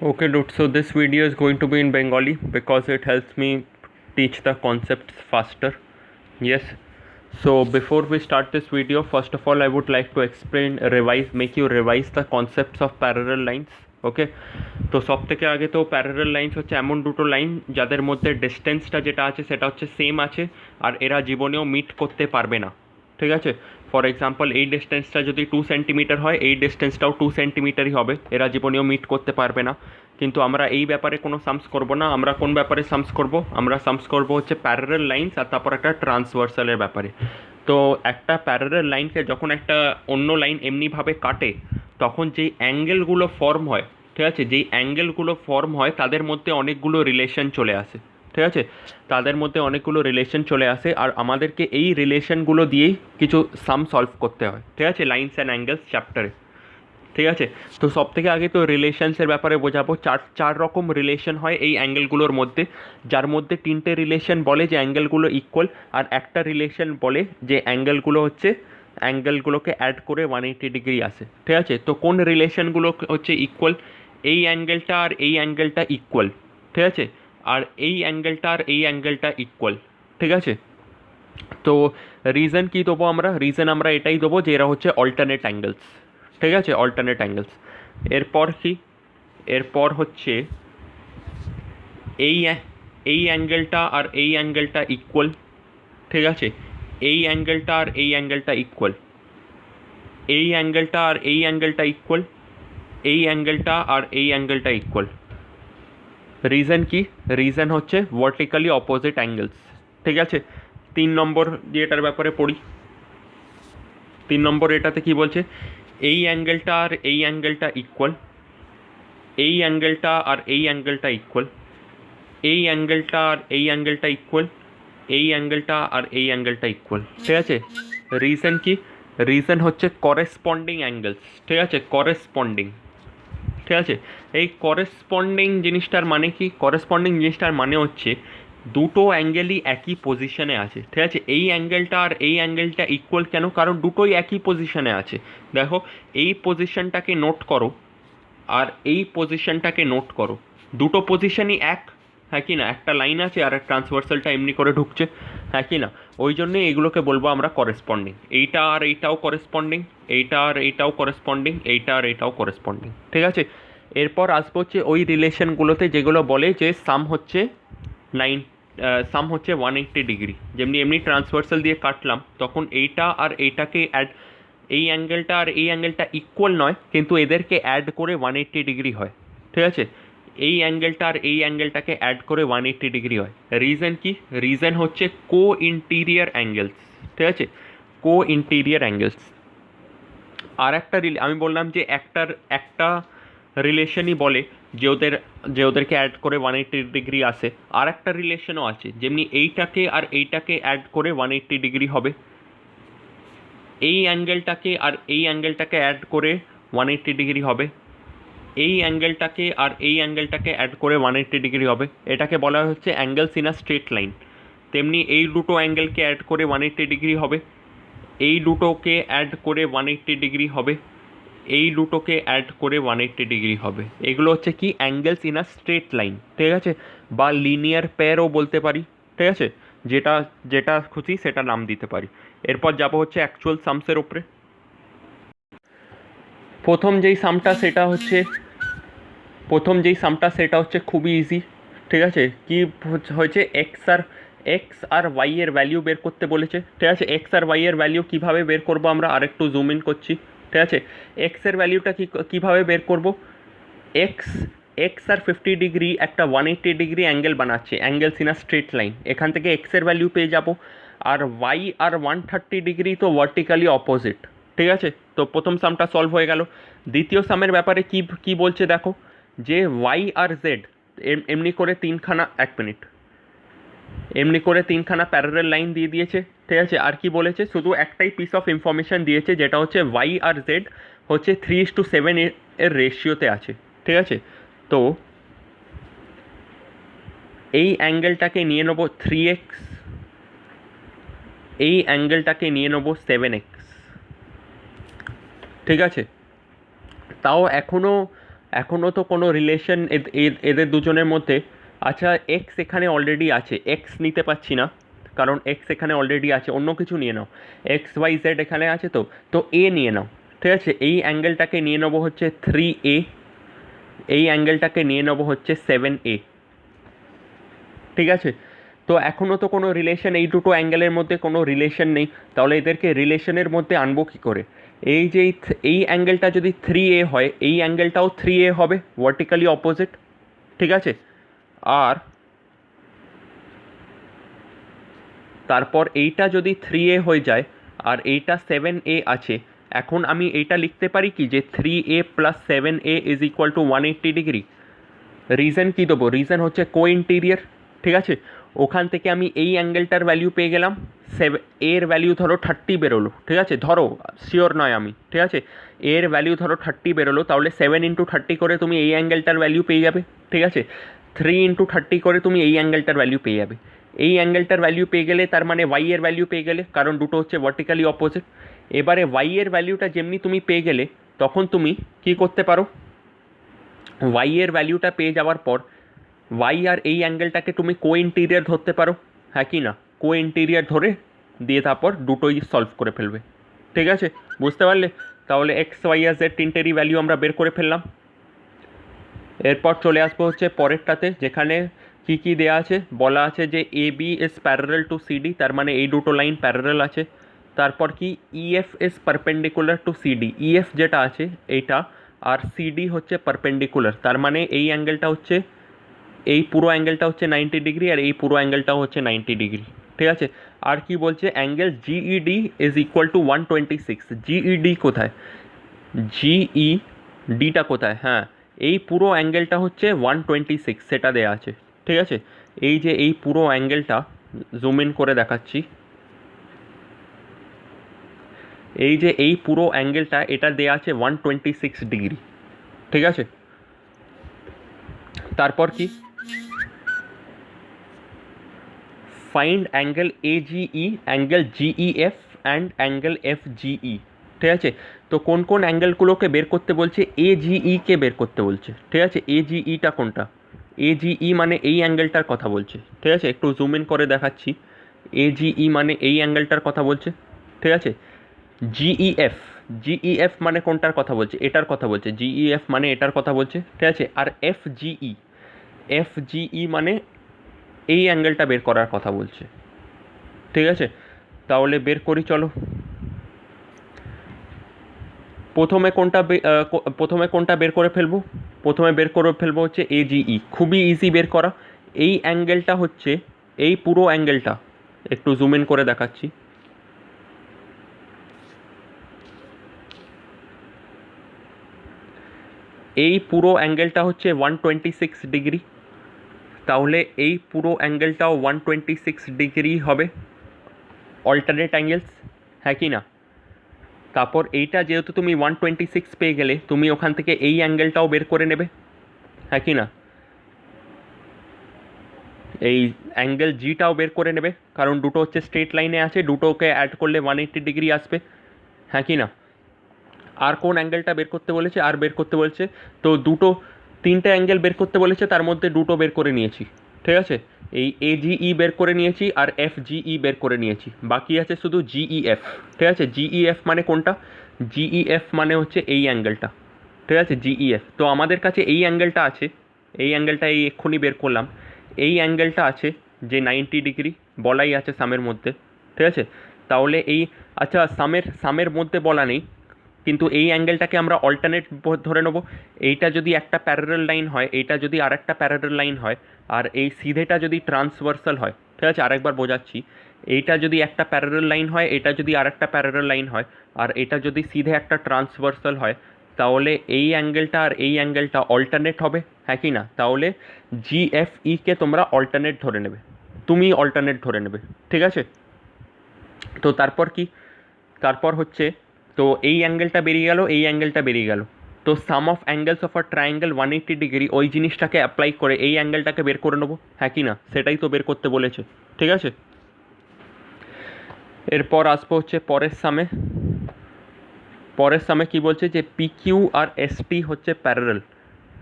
Okay, dude. So this video is going to be in Bengali because it helps me teach the concepts faster. Yes. So before we start this video, first of all, I would like to make you revise the concepts of parallel lines. ওকে, তো সব থেকে আগে তো parallel lines হচ্ছে এমন দুটো line যাদের মধ্যে ডিস্টেন্সটা যেটা আছে সেটা হচ্ছে সেম আছে আর এরা জীবনেও মিট করতে পারবে না। ঠিক আছে, ফর এক্সাম্পল এই ডিস্টেন্সটা যদি 2 সেন্টিমিটার হয়, এই ডিস্টেন্সটাও 2 সেন্টিমিটারই হবে, এরা জীবনেও মিট করতে পারবে না। কিন্তু আমরা এই ব্যাপারে কোনো সামস করব না। আমরা কোন ব্যাপারে সামস করব? আমরা সামস করব হচ্ছে প্যারালাল লাইন্স আর তারপর একটা ট্রান্সভার্সালের ব্যাপারে। তো একটা প্যারালাল লাইনকে যখন একটা অন্য লাইন এমনিভাবে কাটে তখন যেই অ্যাঙ্গেলগুলো ফর্ম হয়, ঠিক আছে, যেই অ্যাঙ্গেলগুলো ফর্ম হয় তাদের মধ্যে অনেকগুলো রিলেশন চলে আসে। ঠিক আছে, তাদের মধ্যে অনেকগুলো রিলেশন চলে আসে আর আমাদেরকে এই রিলেশনগুলো দিয়েই কিছু সাম সলভ করতে হয়। ঠিক আছে, লাইন্স অ্যান্ড অ্যাঙ্গেলস চ্যাপ্টারে। ঠিক আছে, তো সব থেকে আগে তো রিলেশনসের ব্যাপারে বোঝাবো। চার রকম রিলেশন হয় এই অ্যাঙ্গেলগুলোর মধ্যে, যার মধ্যে তিনটে রিলেশন বলে যে অ্যাঙ্গেলগুলো ইকুয়াল, আর একটা রিলেশন বলে যে অ্যাঙ্গেলগুলোকে অ্যাড করে 180 ডিগ্রি আসে। ঠিক আছে, তো কোন রিলেশনগুলো হচ্ছে ইকুয়াল? এই অ্যাঙ্গেলটা আর এই অ্যাঙ্গেলটা ইকুয়াল। ঠিক আছে, আর এই অ্যাঙ্গেলটা আর এই অ্যাঙ্গেলটা ইকুয়াল। ঠিক আছে, তো রিজন কি দেবো আমরা? রিজন আমরা এটাই দেবো যে এরা হচ্ছে অল্টারনেট অ্যাঙ্গেলস। ঠিক আছে, অল্টারনেট অ্যাঙ্গেলস। এরপর কি? এরপর হচ্ছে এই এই অ্যাঙ্গেলটা আর এই অ্যাঙ্গেলটা ইকুয়াল। ঠিক আছে, এই অ্যাঙ্গেলটা আর এই অ্যাঙ্গেলটা ইকুয়াল, এই অ্যাঙ্গেলটা আর এই অ্যাঙ্গেলটা ইকুয়াল, এই অ্যাঙ্গেলটা আর এই অ্যাঙ্গেলটা ইকুয়াল। রিজন কি? রিজন হচ্ছে ভার্টিক্যালি অপোজিট অ্যাঙ্গেলস। ঠিক আছে, 3 নম্বর যেটার ব্যাপারে পড়ি, 3 নম্বর এটাতে কি বলছে? এই অ্যাঙ্গেলটা আর এই অ্যাঙ্গেলটা ইকুয়াল, এই অ্যাঙ্গেলটা আর এই অ্যাঙ্গেলটা ইকুয়াল, এই অ্যাঙ্গেলটা আর এই অ্যাঙ্গেলটা ইকুয়াল, এই অ্যাঙ্গেলটা আর এই অ্যাঙ্গেলটা ইকুয়াল। ঠিক আছে, রিজন কি? রিজন হচ্ছে করেসপন্ডিং অ্যাঙ্গেলস। ঠিক আছে, করেসপন্ডিং। ঠিক আছে, এই করেসপন্ডিং জিনিসটার মানে কি? করেসপন্ডিং জিনিসটার মানে হচ্ছে দুটো অ্যাঙ্গেলই একই পজিশনে আছে। ঠিক আছে, এই অ্যাঙ্গেলটা আর এই অ্যাঙ্গেলটা ইকুয়াল কেন? কারণ দুটোই একই পজিশনে আছে। দেখো, এই পজিশনটাকে নোট করো আর এই পজিশনটাকে নোট করো, দুটো পজিশনই এক, হ্যাঁ কি না? একটা লাইন আছে আর ট্রান্সভার্সালটা এমনি করে ঢুকছে, হ্যাঁ কি না? ওই জন্যে এগুলোকে বলবো আমরা করেসপন্ডিং। এইটা আর এইটাও করেসপন্ডিং, এইটা আর এইটাও করেসপন্ডিং, এইটা আর এইটাও করেসপন্ডিং। ঠিক আছে, এরপর আসবো হচ্ছে ওই রিলেশনগুলোতে যেগুলো বলে যে সাম হচ্ছে নাইন সাম হচ্ছে 180 ডিগ্রি। যেমনি এমনি ট্রান্সভার্সাল দিয়ে কাটলাম তখন এইটা আর এইটাকে অ্যাড, এই অ্যাঙ্গেলটা আর এই অ্যাঙ্গেলটা ইকুয়াল নয় কিন্তু এদেরকে অ্যাড করে 180 ডিগ্রি হয়। ঠিক আছে, এই অ্যাঙ্গেলটা আর এই অ্যাঙ্গেলটাকে অ্যাড করে 180 ডিগ্রি হয়। রিজন কি? রিজন হচ্ছে কো ইন্টিরিয়ার অ্যাঙ্গেলস। ঠিক আছে, কো ইন্টিরিয়ার অ্যাঙ্গেলস। আর একটা আমি বললাম যে একটা রিলেশনই বলে যে ওদেরকে অ্যাড করে 180 ডিগ্রি আসে। আর একটা রিলেশনও আছে, যেমনি এইটাকে আর এইটাকে অ্যাড করে 180 ডিগ্রি হবে, এই অ্যাঙ্গেলটাকে আর এই অ্যাঙ্গেলটাকে অ্যাড করে 180 ডিগ্রি হবে, এই অ্যাঙ্গেলটাকে আর এই অ্যাঙ্গেলটাকে অ্যাড করে 180 ডিগ্রি হবে। এটাকে বলা হচ্ছে angles in a straight line. তেমনি এই দুটো অ্যাঙ্গেলকে অ্যাড করে 180 ডিগ্রি হবে, এই দুটোকে অ্যাড করে 180 ডিগ্রি হবে, এই দুটোকে অ্যাড করে 180 ডিগ্রি হবে। এগুলো হচ্ছে কি? Angles in a straight line. ঠিক আছে, বা লিনিয়ার পেয়ারও বলতে পারি। ঠিক আছে, যেটা যেটা খুশি সেটা নাম দিতে পারি। এরপর যাবো হচ্ছে অ্যাকচুয়াল সামসের উপরে। প্রথম যেই সামটা হচ্ছে খুবই ইজি। ঠিক আছে, কি হয়েছে? এক্স আর ওয়াই এর ভ্যালিউ বের করতে বলেছে। ঠিক আছে, এক্স আর ওয়াই এর ভ্যালিউ কীভাবে বের করবো? আমরা আরেকটু জুম ইন করছি। ঠিক আছে, এক্সের ভ্যালিউটা কীভাবে বের করবো? এক্স এক্স আর 50 ডিগ্রি একটা 180 ডিগ্রি অ্যাঙ্গেল বানাচ্ছে, angles in a straight line. এখান থেকে এক্সের ভ্যালিউ পেয়ে যাব। আর ওয়াই আর 130 ডিগ্রি তো ভার্টিক্যালি অপোজিট। ঠিক আছে, তো প্রথম সামটা সলভ হয়ে গেল। দ্বিতীয় সামের ব্যাপারে কি বলছে দেখো, যে ওয়াই আর জেড এমনি করে তিনখানা প্যারালাল লাইন দিয়ে দিয়েছে। ঠিক আছে, আর কি বলেছে? শুধু একটাই পিস অফ ইনফরমেশান দিয়েছে, যেটা হচ্ছে ওয়াই আর জেড হচ্ছে 3:7 এর রেশিওতে আছে। ঠিক আছে, তো এই অ্যাঙ্গেলটাকে নিয়ে নেবো 3x, এই অ্যাঙ্গেলটাকে নিয়ে নেবো 7x। ঠিক আছে, তাও এখনও তো কোনো রিলেশন এদের দুজনের মধ্যে। আচ্ছা, এক্স এখানে অলরেডি আছে, এক্স নিতে পারছি না কারণ এক্স এখানে অলরেডি আছে, অন্য কিছু নিয়ে নাও। এক্স ওয়াই জেড এখানে আছে, তো এ নিয়ে নাও। ঠিক আছে, এই অ্যাঙ্গেলটাকে নিয়ে নেবো হচ্ছে 3A, এই অ্যাঙ্গেলটাকে নিয়ে নেবো হচ্ছে 7A। ঠিক আছে, তো এখনও তো কোনো রিলেশন, এই দুটো অ্যাঙ্গেলের মধ্যে কোনো রিলেশন নেই, তাহলে এদেরকে রিলেশনের মধ্যে আনবো কী করে? এই যে এই অ্যাঙ্গেলটা যদি 3A হয়, এই অ্যাঙ্গেলটাও 3A হবে, ভার্টিক্যালি অপোজিট। ঠিক আছে, আর তারপর এইটা যদি 3A হয়ে যায় আর এইটা 7A আছে, এখন আমি এইটা লিখতে পারি কি যে 3A plus 7A is equal to 180 degree. Reason কী দেবো? রিজন হচ্ছে কো ইন্টিরিয়ার। ঠিক আছে, ওখান থেকে আমি এই অ্যাঙ্গেলটার ভ্যালু পেয়ে গেলাম, এর ভ্যালু ধরো 30 বেরোলো। ঠিক আছে, ধরো, শিওর নয় আমি। ঠিক আছে, এর ভ্যালু ধরো 30 বেরোলো, তাহলে 7 × 30 করে তুমি এই অ্যাঙ্গেলটার ভ্যালু পেয়ে যাবে। ঠিক আছে, 3 × 30 করে তুমি এই অ্যাঙ্গেলটার ভ্যালু পেয়ে যাবে। এই অ্যাঙ্গেলটার ভ্যালু পেয়ে গেলে তার মানে ওয়াই এর ভ্যালু পেয়ে গেলে, কারণ দুটো হচ্ছে ভার্টিক্যালি অপোজিট। এবারে ওয়াই এর ভ্যালুটা যেমনি তুমি পেয়ে গেলে, তখন তুমি কি করতে পারো? ওয়াই এর ভ্যালুটা পেয়ে যাওয়ার পর ওয়াই আর এই অ্যাঙ্গেলটাকে তুমি কো ইন্টিরিয়ার ধরতে পারো, হ্যাঁ কি না? কো ইন্টিরিয়ার ধরে দিয়ে তারপর দুটোই সলভ করে ফেলবে। ঠিক আছে, বুঝতে পারলে? তাহলে এক্স ওয়াই আর জেড তিনটেরই ভ্যালু আমরা বের করে ফেললাম। এরপর চলে আসবো হচ্ছে পরেরটাতে, যেখানে কি কি দেয়া আছে। বলা আছে যে A B is parallel to CD, তার মানে এই দুটো লাইন প্যারালাল আছে। তারপর কি EF is perpendicular to CD, EF যেটা আছে এইটা, আর সিডি হচ্ছে পারপেন্ডিকুলার, তার মানে এই অ্যাঙ্গেলটা হচ্ছে, এই পুরো অ্যাঙ্গেলটা হচ্ছে 90 ডিগ্রি আর এই পুরো অ্যাঙ্গেলটাও হচ্ছে 90 ডিগ্রি। ঠিক আছে, আর কি বলছে? Angle GED is equal two 126। GED কোথায়? জিইডিটা কোথায়? হ্যাঁ, এই পুরো অ্যাঙ্গেলটা হচ্ছে 126, সেটা দেয়া আছে। ঠিক আছে, এই যে এই পুরো অ্যাঙ্গেলটা, জুম ইন করে দেখাচ্ছি, এই যে এই পুরো অ্যাঙ্গেলটা, এটা দেয়া আছে 126 ডিগ্রি। ঠিক আছে, তারপর কি? Find angle A G E, angle G E F and angle F G E. ঠিক আছে, তো কোন কোন অ্যাঙ্গেলগুলোকে বের করতে বলছে? এজিইকে বের করতে বলছে। ঠিক আছে, এজিইটা কোনটা? এজিই মানে এই অ্যাঙ্গেলটার কথা বলছে। ঠিক আছে, একটু জুম ইন করে দেখাচ্ছি, এজিই মানে এই অ্যাঙ্গেলটার কথা বলছে। ঠিক আছে, জিইএফ, জিইএফ মানে কোনটার কথা বলছে? এটার কথা বলছে। জিইএফ মানে এটার কথা বলছে। ঠিক আছে, আর এফজিই, এফজিই মানে এই অ্যাঙ্গেলটা বের করার কথা বলছে। ঠিক আছে, তাহলে বের করি চলো। প্রথমে কোনটা বের করে ফেলবো? প্রথমে বের করে ফেলবো হচ্ছে এজিই, খুবই ইজি বের করা। এই অ্যাঙ্গেলটা হচ্ছে, এই পুরো অ্যাঙ্গেলটা, একটু জুম ইন করে দেখাচ্ছি, এই পুরো অ্যাঙ্গেলটা হচ্ছে 126 ডিগ্রি, তাহলে এই পুরো অ্যাঙ্গেলটাও 126 ডিগ্রি হবে, অল্টারনেট অ্যাঙ্গেলস, হ্যাঁ কি না? তারপর এইটা যেহেতু তুমি 126 পেয়ে গেলে, তুমি ওখান থেকে এই অ্যাঙ্গেলটাও বের করে নেবে, হ্যাঁ কি না? এই অ্যাঙ্গেল জিটাও বের করে নেবে, কারণ দুটো হচ্ছে স্ট্রেট লাইনে আছে, দুটোকে অ্যাড করলে 180 ডিগ্রি আসবে, হ্যাঁ কি না? আর কোন অ্যাঙ্গেলটা বের করতে বলেছে? আর বের করতে বলছে তো তিনটে অ্যাঙ্গেল বের করতে বলেছে, তার মধ্যে দুটো বের করে নিয়েছি। ঠিক আছে, এই এজিই বের করে নিয়েছি আর এফজিই বের করে নিয়েছি, বাকি আছে শুধু জিইএফ। ঠিক আছে, জিইএফ মানে কোনটা? জিইএফ মানে হচ্ছে এই অ্যাঙ্গেলটা। ঠিক আছে, জিইএফ, তো আমাদের কাছে এই অ্যাঙ্গেলটা আছে, এই অ্যাঙ্গেলটা এই এক্ষুনি বের করলাম, এই অ্যাঙ্গেলটা আছে যে 90 ডিগ্রি বলাই আছে সামের মধ্যে। ঠিক আছে, তাহলে এই, আচ্ছা, সামের মধ্যে বলা নেই, কিন্তু এই অ্যাঙ্গেলটাকে আমরা অল্টারনেট ধরে নেব। এইটা যদি একটা প্যারালাল লাইন হয়, এইটা যদি আর একটা প্যারালাল লাইন হয়, আর এই সিধেটা যদি ট্রান্সভার্সাল হয়, ঠিক আছে, আরেকবার বোঝাচ্ছি, এইটা যদি একটা প্যারালাল লাইন হয়, এটা যদি আর একটা প্যারালাল লাইন হয়, আর এটা যদি সিধে একটা ট্রান্সভার্সাল হয়, তাহলে এই অ্যাঙ্গেলটা আর এই অ্যাঙ্গেলটা অল্টারনেট হবে, হ্যাঁ কি না? তাহলে জিএফইকে তোমরা অল্টারনেট ধরে নেবে, তুমি অল্টারনেট ধরে নেবে। ঠিক আছে, তো তারপর কি? তারপর হচ্ছে, তো এই অ্যাঙ্গেলটা বেরিয়ে গেল, এই অ্যাঙ্গেলটা বেরিয়ে গেল, তো sum of angles of a triangle 180 degree, ওই জিনিসটাকে অ্যাপ্লাই করে এই অ্যাঙ্গেলটাকে বের করে নেবো, হ্যাঁ কি না? সেটাই তো বের করতে বলেছে। ঠিক আছে, এরপর আসবো হচ্ছে পরের সামে কি বলছে যে পি কিউ আর এস টি হচ্ছে প্যারালাল।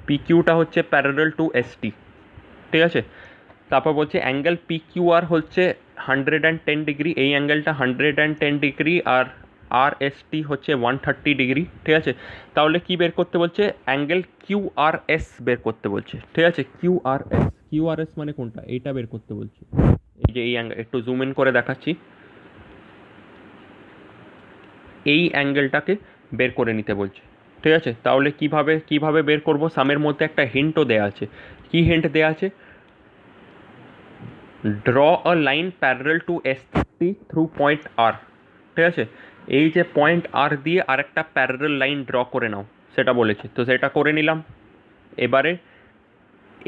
পি কিউটা হচ্ছে প্যারালাল টু এস টি, ঠিক আছে। তারপর বলছে অ্যাঙ্গেল পি কিউ আর হচ্ছে 110 ডিগ্রি, এই অ্যাঙ্গেলটা 110 ডিগ্রি, আর আর এস টি হচ্ছে 130 ডিগ্রি, ঠিক আছে। তাহলে কি বের করতে বলছে? অ্যাঙ্গেল কিউ আর এস বের করতে বলছে, ঠিক আছে। Q R S, Q R S মানে কোনটা? এইটা বের করতে বলছে। এই যে এই অ্যাঙ্গেল, একটু জুম ইন করে দেখাচ্ছি, এই অ্যাঙ্গেলটাকে বের করে নিতে বলছে, ঠিক আছে। তাহলে কিভাবে বের করব? সামের মধ্যে একটা হিন্টও দেওয়া আছে। কি হিন্ট দেওয়া আছে? Draw a line parallel to S T through point R, ঠিক আছে। এই যে পয়েন্ট আর দিয়ে আরেকটা প্যারালাল লাইন ড্র করে নাও, সেটা বলেছে, তো সেটা করে নিলাম। এবারে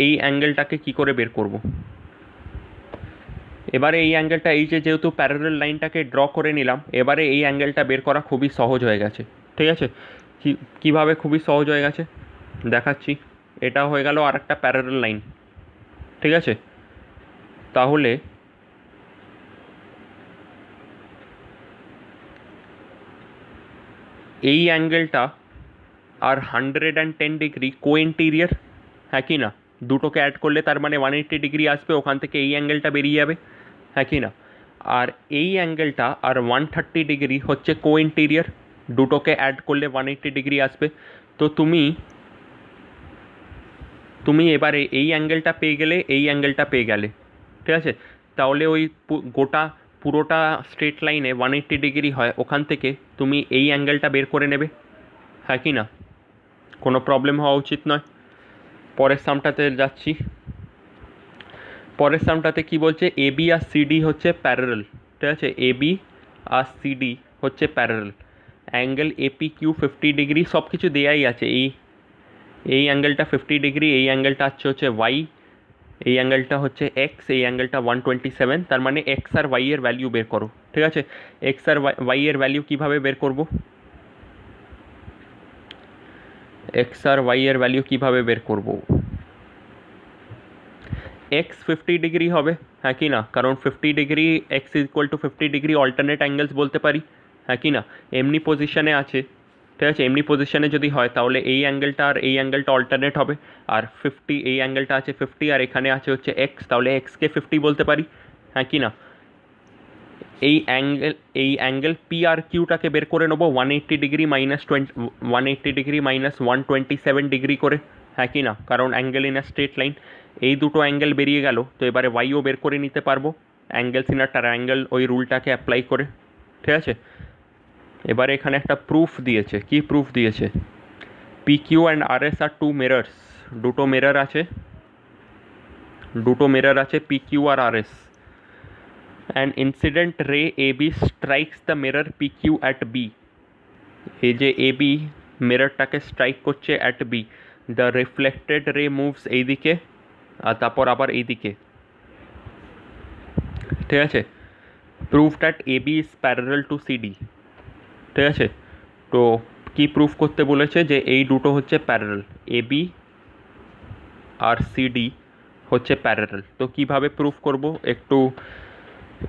এই অ্যাঙ্গেলটাকে কি করে বের করব? এবারে এই অ্যাঙ্গেলটা, এই যে যেহেতু প্যারালাল লাইনটাকে ড্র করে নিলাম, এবারে এই অ্যাঙ্গেলটা বের করা খুবই সহজ হয়ে গেছে, ঠিক আছে। কীভাবে খুবই সহজ হয়ে গেছে দেখাচ্ছি। এটা হয়ে গেল আর একটা প্যারালাল লাইন, ঠিক আছে। তাহলে এই অ্যাঙ্গেলটা আর 110 ডিগ্রি কো ইন্টিরিয়ার, হ্যাঁ কি না? দুটোকে অ্যাড করলে তার মানে 180 ডিগ্রি আসবে, ওখান থেকে এই অ্যাঙ্গেলটা বেরিয়ে যাবে, হ্যাঁ কি না? আর এই অ্যাঙ্গেলটা আর 130 ডিগ্রি হচ্ছে কো ইন্টিরিয়ার, দুটোকে অ্যাড করলে 180 ডিগ্রি আসবে। তো তুমি এবারে এই অ্যাঙ্গেলটা পেয়ে গেলে, এই অ্যাঙ্গেলটা পেয়ে গেলে, ঠিক আছে। তাহলে ওই পুরোটা স্ট্রেট লাইনে 180 ডিগ্রি হয়, ওখান থেকে তুমি এই অ্যাঙ্গেলটা বের করে নেবে, হ্যাঁ কি না? কোনো প্রবলেম হওয়া উচিত নয়। পরের সামটাতে যাচ্ছি। পরের সামটাতে কি বলছে? এ বি আর সিডি হচ্ছে প্যারালাল, ঠিক আছে। এ বি আর সিডি হচ্ছে parallel. Angle AP Q 50 degree, সব কিছু দেয়াই আছে। এই অ্যাঙ্গেলটা 50 ডিগ্রি, এই অ্যাঙ্গেলটা হচ্ছে ওয়াই, এই অ্যাঙ্গেলটা হচ্ছে এক্স, এই অ্যাঙ্গেলটা 127। তার মানে এক্স আর ওয়াই এর ভ্যালু বের করো, ঠিক আছে। এক্স আর ওয়াই এর ভ্যালু কীভাবে বের করব? এক্স আর ওয়াই এর ভ্যালু কীভাবে বের করব? এক্স 50 ডিগ্রি হবে, হ্যাঁ কি না? কারণ 50 degree, x equal to 50 degree alternate angles বলতে পারি, হ্যাঁ কি না? এমনি পজিশনে আছে, ঠিক আছে। এমনি পজিশনে যদি হয় তাহলে এই অ্যাঙ্গেলটা আর এই অ্যাঙ্গেলটা অল্টারনেট হবে। আর 50, এই অ্যাঙ্গেলটা আছে 50 আর এখানে আছে হচ্ছে এক্স, তাহলে এক্সকে 50 বলতে পারি, হ্যাঁ কি না? এই অ্যাঙ্গেল পি আর কিউটাকে বের করে নেবো 180 degree minus 180 degree minus 127 degree করে, হ্যাঁ কি না? কারণ angle in a straight line, এই দুটো অ্যাঙ্গেল বেরিয়ে গেল। তো এবারে ওয়াইও বের করে নিতে পারবো অ্যাঙ্গেলস ইন আ ট্রায়াঙ্গেল, ওই রুলটাকে অ্যাপ্লাই করে, ঠিক আছে। এবারে এখানে একটা প্রুফ দিয়েছে। কি প্রুফ দিয়েছে? P Q and R S are two mirrors, দুটো মিরর আছে পি কিউ আর R S. An incident ray AB strikes the mirror PQ at B. এই যে AB মিররটাকে স্ট্রাইক করছে at B, the reflected ray moves এইদিকে আর তারপর আবার এইদিকে, ঠিক আছে। Proof that AB is parallel to CD, ঠিক আছে। তো কি প্রুফ করতে বলেছে? যে এই দুটো হচ্ছে প্যারালাল, AB আর CD হচ্ছে প্যারালাল। তো কিভাবে প্রুফ করব?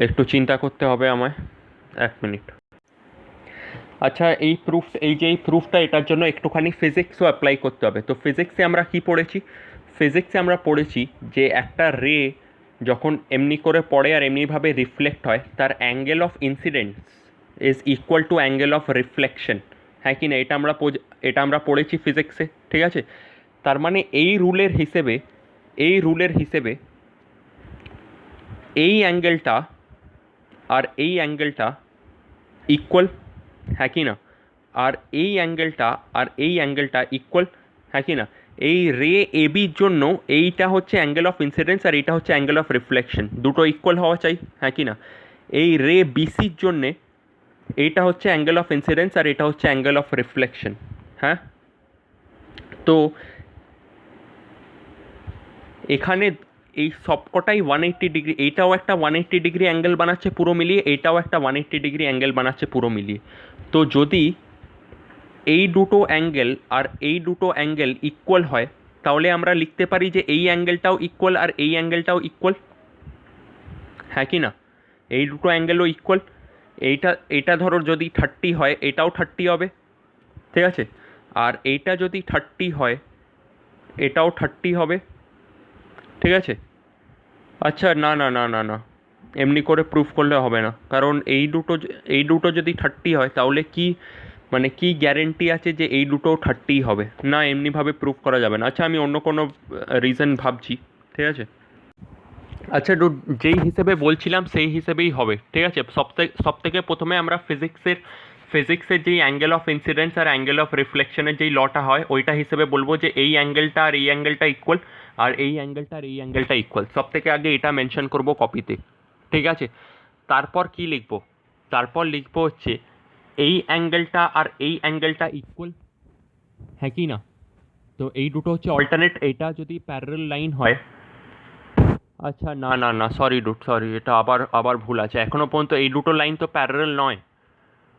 একটু চিন্তা করতে হবে আমায়, 1 মিনিট। আচ্ছা, এই প্রুফটা, এটার জন্য একটুখানি ফিজিক্সও অ্যাপ্লাই করতে হবে। তো ফিজিক্সে আমরা কি পড়েছি? ফিজিক্সে আমরা পড়েছি যে একটা রে যখন এমনি করে পড়ে আর এমনিভাবে রিফ্লেক্ট হয়, তার angle of incidence is equal to angle of reflection, হ্যাঁ কি না? এটা আমরা পড়েছি ফিজিক্সে, ঠিক আছে। তার মানে এই রুলের হিসেবে এই অ্যাঙ্গেলটা আর এই অ্যাঙ্গেলটা ইকুয়াল, হ্যাঁ কি না? আর এই অ্যাঙ্গেলটা ইকুয়াল, হ্যাঁ কি না? এই রে এবির জন্য এইটা হচ্ছে অ্যাঙ্গেল অফ ইনসিডেন্স আর এইটা হচ্ছে অ্যাঙ্গেল অফ রিফ্লেকশন, দুটো ইকুয়াল হওয়া চাই, হ্যাঁ কি না? এই রে বিসির জন্যে এইটা হচ্ছে অ্যাঙ্গেল অফ ইনসিডেন্স আর এটা হচ্ছে অ্যাঙ্গেল অফ রিফ্লেকশন, হ্যাঁ। তো এখানে এই সবকটাই 180 ডিগ্রি, এইটাও একটা 180 ডিগ্রি অ্যাঙ্গেল বানাচ্ছে পুরো মিলিয়ে, এইটাও একটা 180 ডিগ্রি অ্যাঙ্গেল বানাচ্ছে পুরো মিলিয়ে। তো যদি এই দুটো অ্যাঙ্গেল আর এই দুটো অ্যাঙ্গেল ইকুয়াল হয়, তাহলে আমরা লিখতে পারি যে এই অ্যাঙ্গেলটাও ইকুয়াল আর এই অ্যাঙ্গেলটাও ইকুয়াল, হ্যাঁ কি না? এই দুটো অ্যাঙ্গেলও ইকুয়াল। এইটা ধরো যদি 30 হয়, এটাও 30 হবে, ঠিক আছে। আর এইটা যদি 30 হয়, এটাও 30 হবে, ঠিক আছে। আচ্ছা না না না না না, এমনি করে প্রুফ করলে হবে না, কারণ এই দুটো যদি 30 হয় তাহলে কি মানে কি গ্যারেন্টি আছে যে এই দুটোও 30 হবে? না, এমনিভাবে প্রুফ করা যাবে না। আচ্ছা আমি অন্য কোনো রিজন ভাবছি, ঠিক আছে। আচ্ছা যেই হিসেবে বলছিলাম সেই হিসেবেই হবে, ঠিক আছে। সব থেকে প্রথমে আমরা ফিজিক্সের যেই অ্যাঙ্গেল অফ ইনসিডেন্স আর অ্যাঙ্গেল অফ রিফ্লেকশনের যেই লটা হয় ওইটা হিসেবে বলবো যে এই অ্যাঙ্গেলটা আর এই অ্যাঙ্গেলটা ইকুয়াল, আর এই অ্যাঙ্গেলটা আর এই অ্যাঙ্গেলটা ইকুয়াল। সব থেকে আগে এটা মেনশন করব কপিতে, ঠিক আছে। তারপর কি লিখবো? তারপর লিখবো হচ্ছে এই অ্যাঙ্গেলটা আর এই অ্যাঙ্গেলটা ইকুয়াল, হ্যাঁ কি না? তো এই দুটো হচ্ছে অল্টারনেট, এটা যদি প্যারালাল লাইন হয়। আচ্ছা না না না, সরি, এটা আবার আবার ভুল আছে। এখনো পর্যন্ত এই দুটো লাইন তো প্যারালাল নয়,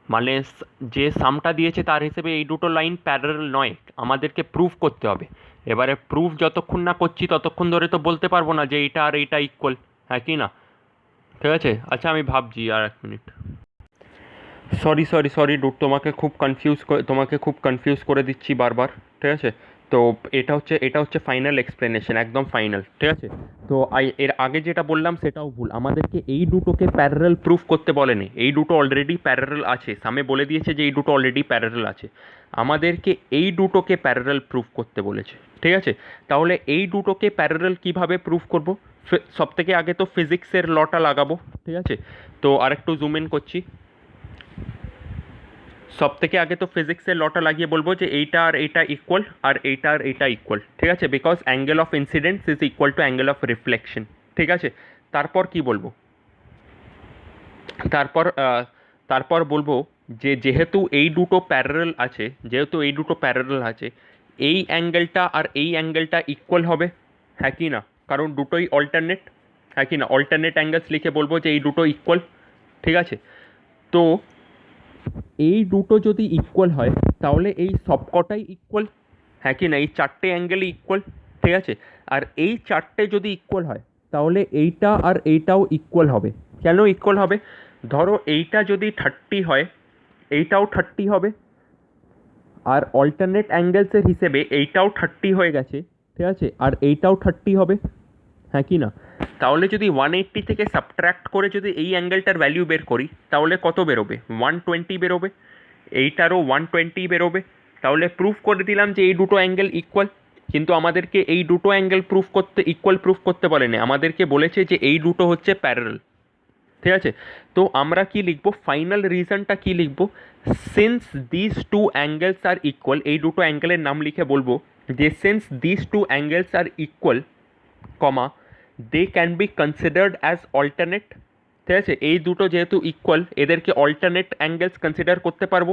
মানে যে সামটা দিয়েছে তার হিসেবে এই দুটো লাইন প্যারালাল নয়, আমাদেরকে প্রুফ করতে হবে। এবারে প্রুফ যতক্ষণ না করছি ততক্ষণ ধরে তো বলতে পারবো না যে এইটা আর এইটা ইকুয়াল, হ্যাঁ কি না? ঠিক আছে, আচ্ছা আমি ভাবছি আর এক মিনিট। সরি ডুড, তোমাকে খুব কনফিউজ করে দিচ্ছি বারবার, ঠিক আছে। তো এটা হচ্ছে ফাইনাল এক্সপ্লেনেশন, একদম ফাইনাল, ঠিক আছে। তো এর আগে যেটা বললাম সেটাও ভুল, আমাদেরকে এই দুটোকে প্যারালাল প্রুফ করতে বলেনি, এই দুটো অলরেডি প্যারালাল আছে, সামনে বলে দিয়েছে যে এই দুটো অলরেডি প্যারালাল আছে, আমাদেরকে এই দুটোকে প্যারালাল প্রুফ করতে বলেছে, ঠিক আছে। তাহলে এই দুটোকে প্যারালাল কিভাবে প্রুফ করব? সব থেকে আগে তো ফিজিক্সের লটা লাগাবো, ঠিক আছে। তো আরেকটু জুম ইন করছি। সব থেকে আগে তো ফিজিক্সের লটা লাগিয়ে বলবো যে এইটা আর এইটা ইকুয়াল, আর এইটা আর এইটা ইকুয়াল, ঠিক আছে, because angle of incidence is equal to angle of reflection, ঠিক আছে। তারপর কি বলবো? তারপর তারপর বলবো যে যেহেতু এই দুটো প্যারালাল আছে, এই অ্যাঙ্গেলটা আর এই অ্যাঙ্গেলটা ইকুয়াল হবে, হ্যাঁ কি না? কারণ দুটোই অল্টারনেট, হ্যাঁ কি না? অল্টারনেট অ্যাঙ্গেলস লিখে বলবো যে এই দুটো ইকুয়াল, ঠিক আছে। তো এই দুটো যদি ইকুয়াল হয় তাহলে এই সবকটাই ইকুয়াল, হ্যাঁ কি না? এই চারটে অ্যাঙ্গেলই ইকুয়াল, ঠিক আছে। আর এই চারটে যদি ইকুয়াল হয় তাহলে এইটা আর এইটাও ইকুয়াল হবে। কেন ইকুয়াল হবে? ধরো এইটা যদি 30 হয়, এইটাও 30 হবে, আর অল্টারনেট অ্যাঙ্গেলসের হিসেবে এইটাও 30 হয়ে গেছে, ঠিক আছে, আর এইটাও 30 হবে, হ্যাঁ কি না? তাহলে যদি 180 থেকে সাবট্র্যাক্ট করে যদি এই অ্যাঙ্গেলটার ভ্যালু বের করি তাহলে কত বেরোবে? 120 বেরোবে, এইটারও 120 বেরোবে। তাহলে প্রুফ করে দিলাম যে এই দুটো অ্যাঙ্গেল ইকুয়াল, কিন্তু আমাদেরকে এই দুটো অ্যাঙ্গেল ইকুয়াল প্রুফ করতে বলেনি, আমাদেরকে বলেছে যে এই দুটো হচ্ছে প্যারালাল, ঠিক আছে। তো আমরা কি লিখবো? ফাইনাল রিজনটা কি লিখবো? Since this two angles are equal, এই দুটো অ্যাঙ্গেলের নাম লিখে বলবো যে since this two angles are equal, comma, they can be considered as alternate, ঠিক আছে। এই দুটো যেহেতু ইকুয়াল এদেরকে অল্টারনেট অ্যাঙ্গেলস কনসিডার করতে পারবো।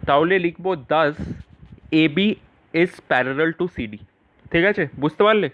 তাহলে লিখবো thus A B is parallel to C D, ঠিক আছে, বুঝতে পারলে?